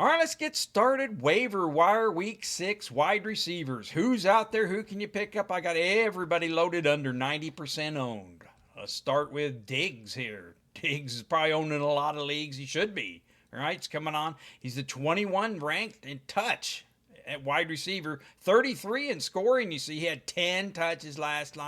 All right, let's get started. Waiver Wire Week 6 wide receivers. Who's out there? Who can you pick up? I got everybody loaded under 90% owned. Let's start with Diggs here. Diggs is probably owned in a lot of leagues. He should be. All right, it's coming on. He's the 21 ranked in touch at wide receiver, 33 in scoring. You see, he had 10 touches last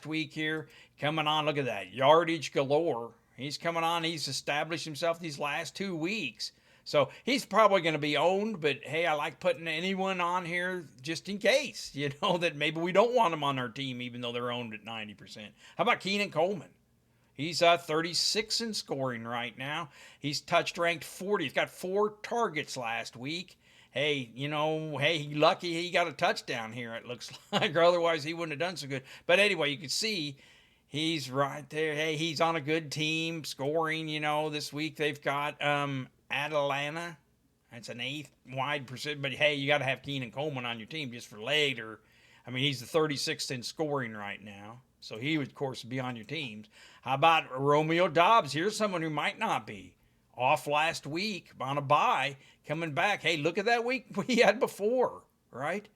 week here. Coming on, look at that. Yardage galore. He's coming on. He's established himself these last 2 weeks. So he's probably going to be owned, but hey, I like putting anyone on here just in case, that maybe we don't want them on our team, even though they're owned at 90%. How about Keenan Coleman? He's 36 in scoring right now. He's touched ranked 40. He's got 4 targets last week. Hey, lucky he got a touchdown here, it looks like, or otherwise he wouldn't have done so good. But anyway, you can see he's right there. Hey, he's on a good team scoring. This week they've got Atlanta. That's an 8th wide percent. But hey, you got to have Keenan Coleman on your team just for later. I mean, he's the 36th in scoring right now. So he would, of course, be on your teams. How about Romeo Doubs? Here's someone who might not be. Off last week on a bye, coming back. Hey, look at that week we had before, right?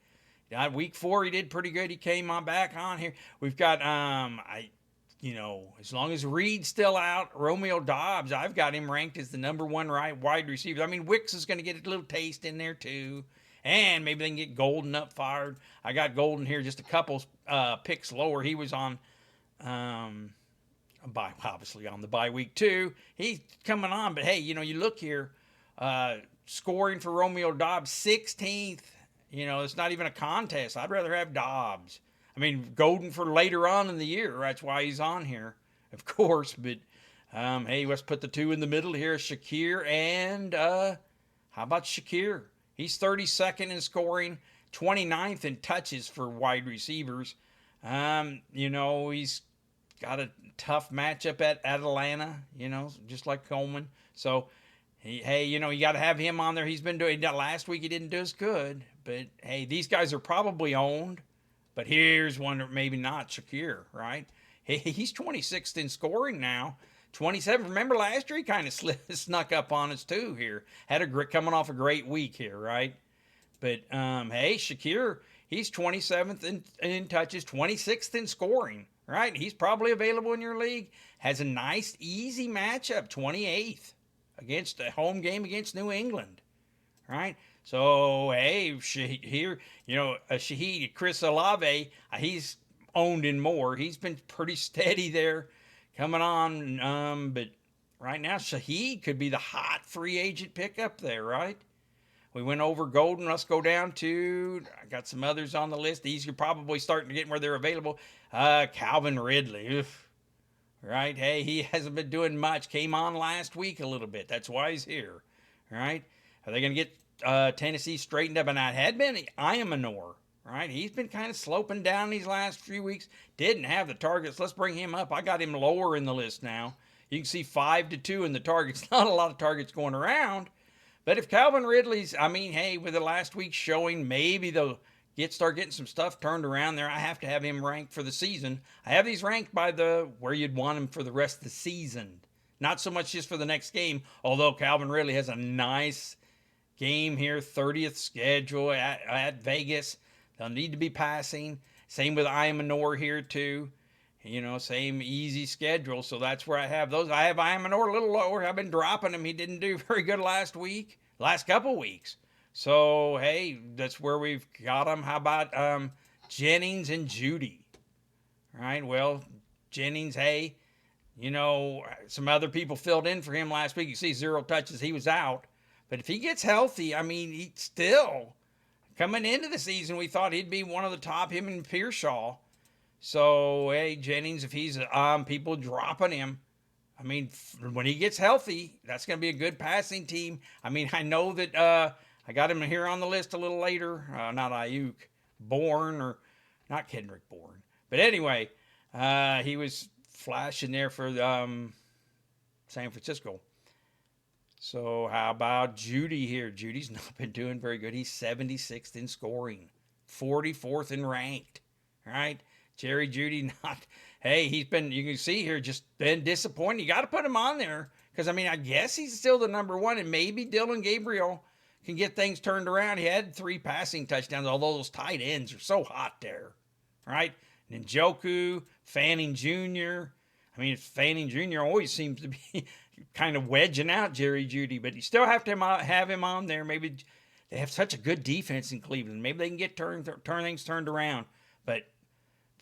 Week 4, he did pretty good. He came on back on here. We've got, as long as Reed's still out, Romeo Doubs, I've got him ranked as the number 1 wide receiver. I mean, Wicks is going to get a little taste in there too. And maybe they can get Golden up fired. I got Golden here just a couple picks lower. He was on, obviously on the bye week too. He's coming on, but hey, you look here, scoring for Romeo Doubs, 16th. It's not even a contest. I'd rather have Dobbs. I mean, Golden for later on in the year. That's why he's on here, of course. But hey, let's put the 2 in the middle here, Shakir and how about Shakir? He's 32nd in scoring, 29th in touches for wide receivers. He's got a tough matchup at Atlanta, just like Coleman. So, hey, you got to have him on there. He's been doing that last week. He didn't do as good. But, hey, these guys are probably owned. But here's one that maybe not, Shakir, right? He's 26th in scoring now. 27. Remember last year he kind of snuck up on us too here. Coming off a great week here, right? But hey, Shakir, he's 27th in touches, 26th in scoring, right? He's probably available in your league. Has a nice, easy matchup, 28th against a home game against New England, right? So hey, Shaheed, Chris Olave, he's owned in more. He's been pretty steady there. Coming on, but right now, Shaheed could be the hot free agent pickup there, right? We went over Golden. Let's go down to, I got some others on the list. These are probably starting to get where they're available. Calvin Ridley, oof, right? Hey, he hasn't been doing much. Came on last week a little bit. That's why he's here, right? Are they going to get Tennessee straightened up? And I had been Iamanor. Right, he's been kind of sloping down these last few weeks. Didn't have the targets. Let's bring him up. I got him lower in the list now. You can see 5-2 in the targets. Not a lot of targets going around. But if Calvin Ridley's, hey, with the last week showing, maybe they'll start getting some stuff turned around there. I have to have him ranked for the season. I have these ranked by where you'd want him for the rest of the season. Not so much just for the next game, although Calvin Ridley has a nice game here, 30th schedule at Vegas. They'll need to be passing. Same with Iamanor here too. Same easy schedule. So that's where I have those. I have Iamanor a little lower. I've been dropping him. He didn't do very good last couple weeks. So, hey, that's where we've got him. How about Jennings and Judy? Right, well, Jennings, hey, some other people filled in for him last week. You see 0 touches. He was out. But if he gets healthy, he's still... Coming into the season, we thought he'd be one of the top, him and Pearshaw. So, hey, Jennings, if he's people dropping him, when he gets healthy, that's going to be a good passing team. I know that I got him here on the list a little later. Not Ayuk, Bourne, or not Kendrick Bourne. But anyway, he was flashing there for San Francisco. So how about Judy here? Judy's not been doing very good. He's 76th in scoring, 44th in ranked, right? Jerry Judy not, hey, he's been, you can see here, just been disappointing. You got to put him on there Because, I mean, I guess he's still the number one, and maybe Dylan Gabriel can get things turned around. He had 3 passing touchdowns, although those tight ends are so hot there, right? Njoku, Fanning Jr. I mean, Fanning Jr. always seems to be kind of wedging out Jerry Jeudy, but you still have to have him on there. Maybe they have such a good defense in Cleveland. Maybe they can get things turned around. But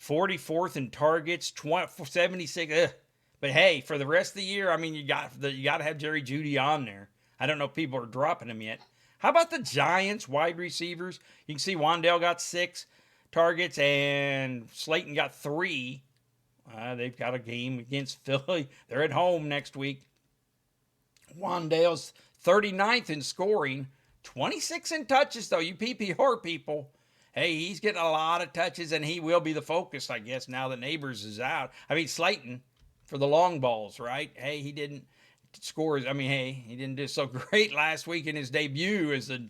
44th in targets, 76. But hey, for the rest of the year, I mean, you got to have Jerry Jeudy on there. I don't know if people are dropping him yet. How about the Giants wide receivers? You can see Wandale got 6 targets and Slayton got 3. They've got a game against Philly. They're at home next week. Wandale's 39th in scoring, 26 in touches, though. You PPR people, hey, he's getting a lot of touches, and he will be the focus, I guess, now that Neighbors is out. I mean, Slayton for the long balls, right? Hey, he didn't score. I mean, hey, he didn't do so great last week in his debut as the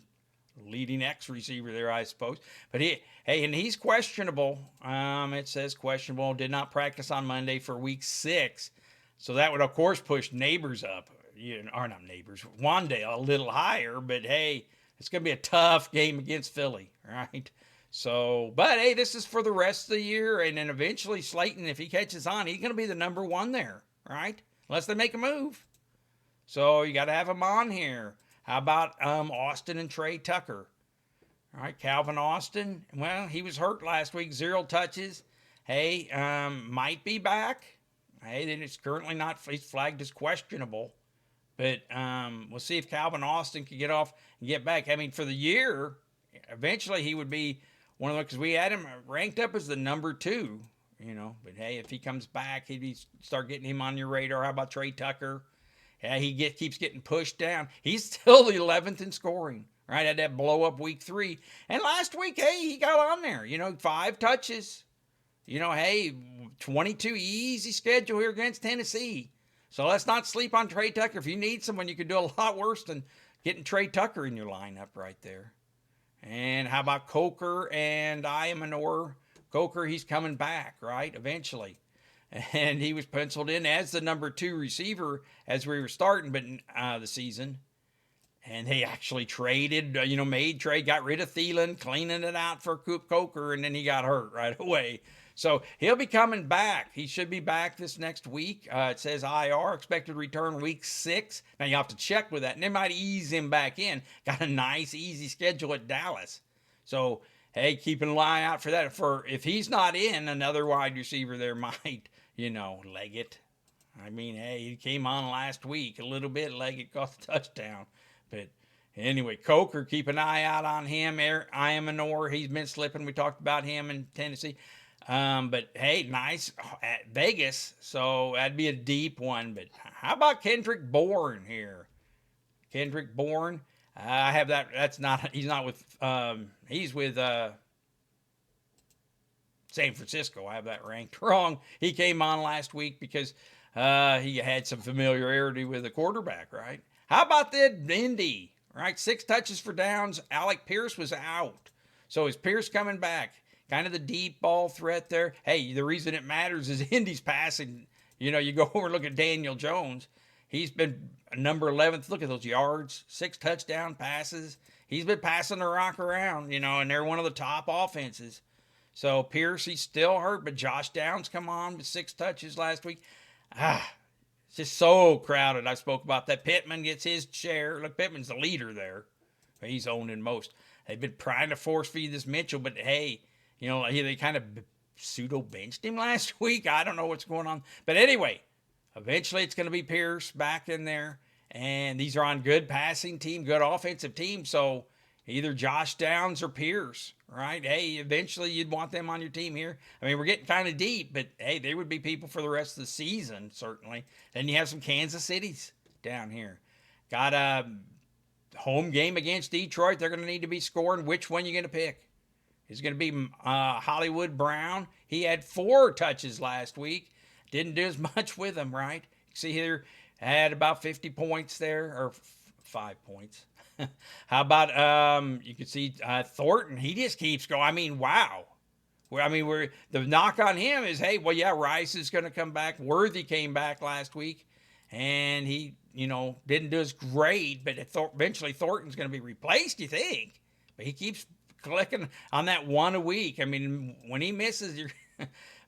leading X receiver there, I suppose. But and he's questionable. It says questionable. Did not practice on Monday for week 6. So that would, of course, push Neighbors up. Or not Neighbors, Wandale a little higher. But hey, it's going to be a tough game against Philly, right? So, but hey, this is for the rest of the year. And then eventually Slayton, if he catches on, he's going to be the number 1 there, right? Unless they make a move. So you got to have him on here. How about Austin and Trey Tucker? All right, Calvin Austin. Well, he was hurt last week, 0 touches. Hey, might be back. Hey, then it's currently not. He's flagged as questionable. But we'll see if Calvin Austin can get off and get back. I mean, for the year, eventually he would be one of them, because we had him ranked up as the number 2. But hey, if he comes back, he'd start getting him on your radar. How about Trey Tucker? Yeah, he keeps getting pushed down. He's still the 11th in scoring, right? Had that blow up week 3. And last week, hey, he got on there, 5 touches. Hey, 22 easy schedule here against Tennessee. So let's not sleep on Trey Tucker. If you need someone, you could do a lot worse than getting Trey Tucker in your lineup right there. And how about Coker and Iamanor? Coker, he's coming back, right? Eventually. And he was penciled in as the number 2 receiver as we were starting the season. And they actually traded, made trade, got rid of Thielen, cleaning it out for Coker, and then he got hurt right away. So he'll be coming back. He should be back this next week. It says IR, expected return week 6. Now you have to check with that, and they might ease him back in. Got a nice, easy schedule at Dallas. So, hey, keep an eye out for that. If he's not in, another wide receiver there might, Leggett. I mean, hey, he came on last week a little bit. Leggett got the touchdown. But anyway, Coker, keep an eye out on him. Iamanor, he's been slipping. We talked about him in Tennessee. But hey, nice at Vegas. So that'd be a deep one. But how about Kendrick Bourne here? Kendrick Bourne. I have that. He's not with, he's with, San Francisco. I have that ranked wrong. He came on last week because he had some familiarity with the quarterback, right? How about the Indy, right? 6 touches for downs. Alec Pierce was out. So is Pierce coming back? Kind of the deep ball threat there. Hey, the reason it matters is Indy's passing. You go over and look at Daniel Jones. He's been number 11th. Look at those yards, 6 touchdown passes. He's been passing the rock around, and they're one of the top offenses. So Pierce, he's still hurt, but Josh Downs come on with 6 touches last week. It's just so crowded. I spoke about that. Pittman gets his share. Look, Pittman's the leader there. He's owned in most. They've been trying to force feed this Mitchell, but hey, they kind of pseudo benched him last week. I don't know what's going on. But anyway, eventually it's going to be Pierce back in there. And these are on good passing team, good offensive team. So either Josh Downs or Pierce, right? Hey, eventually you'd want them on your team here. I mean, we're getting kind of deep, but hey, they would be people for the rest of the season, certainly. Then you have some Kansas Cities down here. Got a home game against Detroit. They're going to need to be scoring. Which one you going to pick? Is going to be Hollywood Brown. He had 4 touches last week. Didn't do as much with them, right? See here, had about 50 points there, or 5 points. How about, you can see Thornton. He just keeps going. I mean, wow. The knock on him is, hey, well, yeah, Rice is going to come back. Worthy came back last week, and he didn't do as great, but eventually Thornton's going to be replaced, you think. But he keeps clicking on that one a week. I mean, when he misses, you're.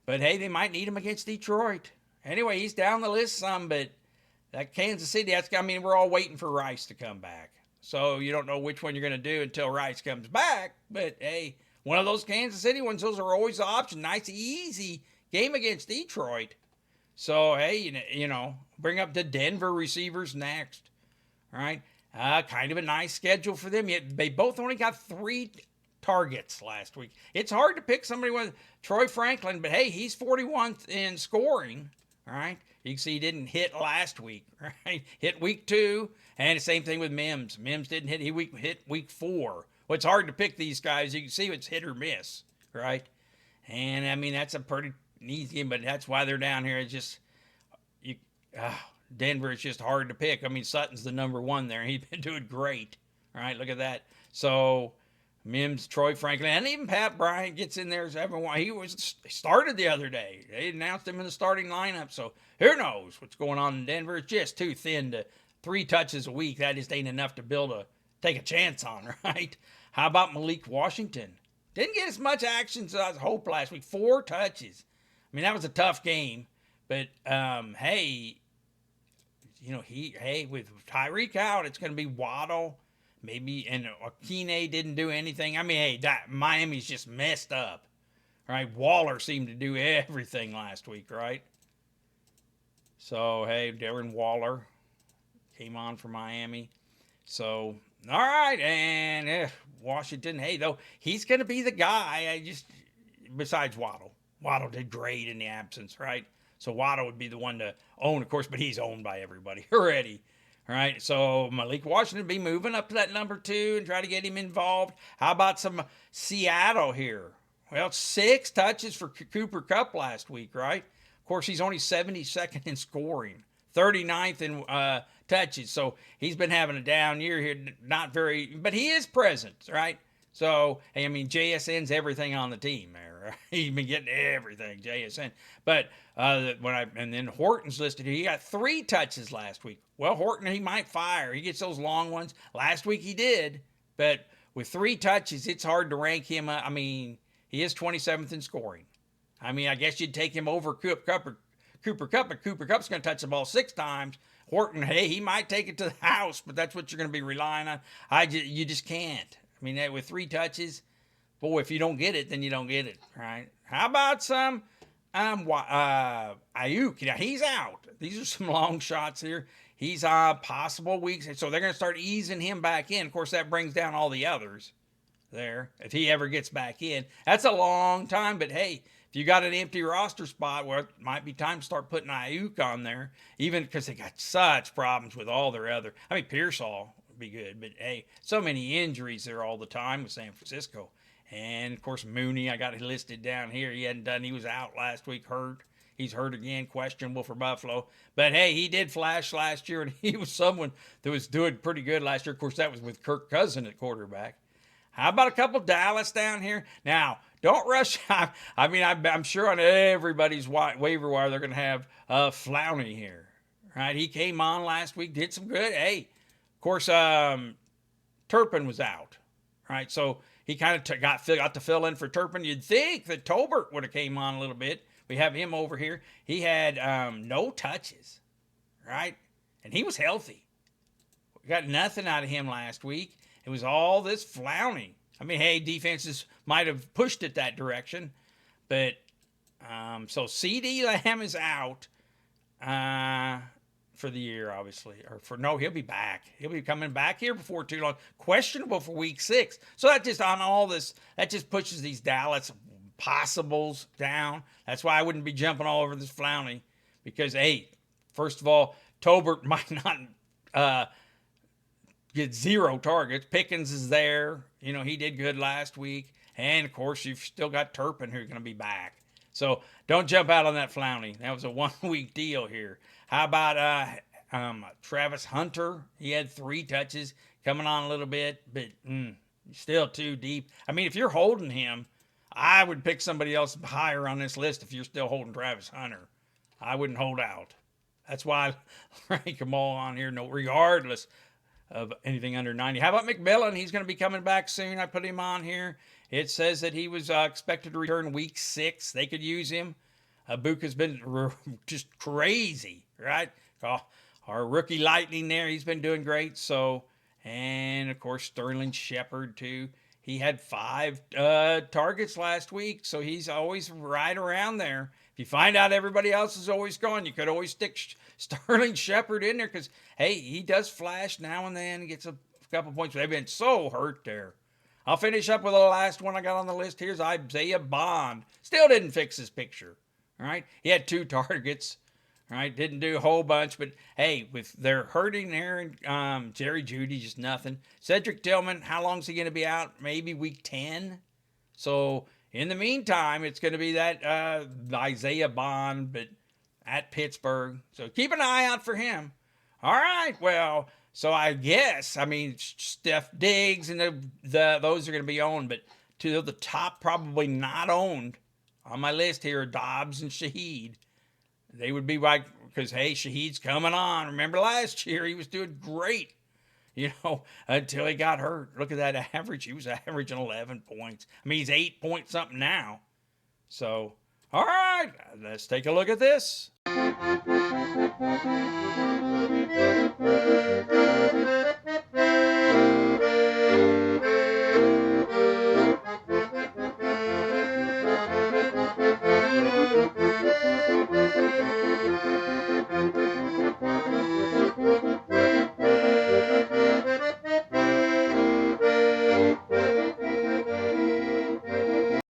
But hey, they might need him against Detroit. Anyway, he's down the list some, but that Kansas City, we're all waiting for Rice to come back. So you don't know which one you're going to do until Rice comes back. But hey, one of those Kansas City ones, those are always the option. Nice, easy game against Detroit. So hey, bring up the Denver receivers next. All right, kind of a nice schedule for them. Yet they both only got 3 targets last week. It's hard to pick somebody with Troy Franklin, but hey, he's 41th in scoring. All right, you can see he didn't hit last week. Right, hit week 2, and the same thing with Mims. Mims didn't hit. He hit week 4. Well, it's hard to pick these guys. You can see it's hit or miss, right? And that's a pretty easy game, but that's why they're down here. It's just Denver is just hard to pick. Sutton's the number 1 there. He's been doing great. All right, look at that. So Mims, Troy Franklin, and even Pat Bryant gets in there as everyone. He started the other day. They announced him in the starting lineup. So who knows what's going on in Denver? It's just too thin to 3 touches a week. That just ain't enough to take a chance on, right? How about Malik Washington? Didn't get as much action as I hoped last week. 4 touches. That was a tough game. But hey, with Tyreek out, it's going to be Waddle. Maybe, and Akine didn't do anything. Miami's just messed up. Right? Waller seemed to do everything last week, right? So, hey, Darren Waller came on for Miami. So, all right, and Washington, hey, though, he's going to be the guy. Besides Waddle. Waddle did great in the absence, right? So Waddle would be the one to own, of course, but he's owned by everybody already. All right, so Malik Washington will be moving up to that number 2 and try to get him involved. How about some Seattle here? Well, 6 touches for Cooper Kupp last week, right? Of course, he's only 72nd in scoring, 39th in touches. So he's been having a down year here, not very, but he is present, right? So, hey, JSN's everything on the team there, right? He's been getting everything, JSN. But and then Horton's listed here. He got 3 touches last week. Well, Horton, he might fire. He gets those long ones. Last week he did, but with 3 touches, it's hard to rank him up. He is 27th in scoring. I guess you'd take him over Cooper Kupp, but Cooper Kupp's going to touch the ball 6 times. Horton, hey, he might take it to the house, but that's what you're going to be relying on. You just can't. With 3 touches, boy, if you don't get it, then you don't get it, right? How about some Ayuk? Now, he's out. These are some long shots here. He's possible weeks, so they're going to start easing him back in. Of course, that brings down all the others there. If he ever gets back in, that's a long time. But hey, if you got an empty roster spot, well, it might be time to start putting Ayuk on there, even because they got such problems with all their other. Pearsall would be good, but hey, so many injuries there all the time with San Francisco. And of course, Mooney, I got it listed down here. He was out last week, hurt. He's hurt again, questionable for Buffalo. But hey, he did flash last year, and he was someone that was doing pretty good last year. Of course, that was with Kirk Cousins at quarterback. How about a couple Dallas down here? Now, don't rush. I'm sure on everybody's waiver wire they're going to have Flowney here. Right? He came on last week, did some good. Hey, of course, Turpin was out. Right? So he kind of got to fill in for Turpin. You'd think that Tolbert would have came on a little bit. We have him over here. He had no touches, right? And he was healthy. We got nothing out of him last week. It was all this Flowney. Hey, defenses might have pushed it that direction. But, so CD Lamb is out for the year, obviously. He'll be back. He'll be coming back here before too long. Questionable for week 6. So that just pushes these Dallas possibles down. That's why I wouldn't be jumping all over this Flowney, because hey, first of all, Tolbert might not get 0 targets. Pickens is there. He did good last week. And of course, you've still got Turpin who's going to be back. So don't jump out on that Flowney. That was a 1-week deal here. How about Travis Hunter? He had 3 touches, coming on a little bit, but still too deep. If you're holding him, I would pick somebody else higher on this list if you're still holding Travis Hunter. I wouldn't hold out. That's why I rank them all on here, no, regardless of anything under 90. How about McMillan? He's going to be coming back soon. I put him on here. It says that he was expected to return week 6. They could use him. Buka's been just crazy, right? Oh, our rookie Lightning there, he's been doing great. So, and of course, Sterling Shepard, too. He had 5 targets last week, so he's always right around there. If you find out everybody else is always gone, you could always stick Sterling Shepard in there because, hey, he does flash now and then. He gets a couple points. They've been so hurt there. I'll finish up with the last one I got on the list. Here's Isaiah Bond. Still didn't fix his picture. All right. He had 2 targets. All right. Didn't do a whole bunch. But, hey, with they're hurting there, and Jerry Jeudy, just nothing. Cedric Tillman, how long is he going to be out? Maybe week 10. So, in the meantime, it's going to be that Isaiah Bond, but at Pittsburgh. So keep an eye out for him. All right. Well, so I guess, I mean, Steph Diggs and those are going to be owned, but to the top, probably not owned on my list here are Dobbs and Shaheed. They would be like, because, hey, Shaheed's coming on. Remember last year, he was doing great. Until he got hurt. Look at that average. He was averaging 11 points. I mean, he's 8 point something now. So, all right, let's take a look at this.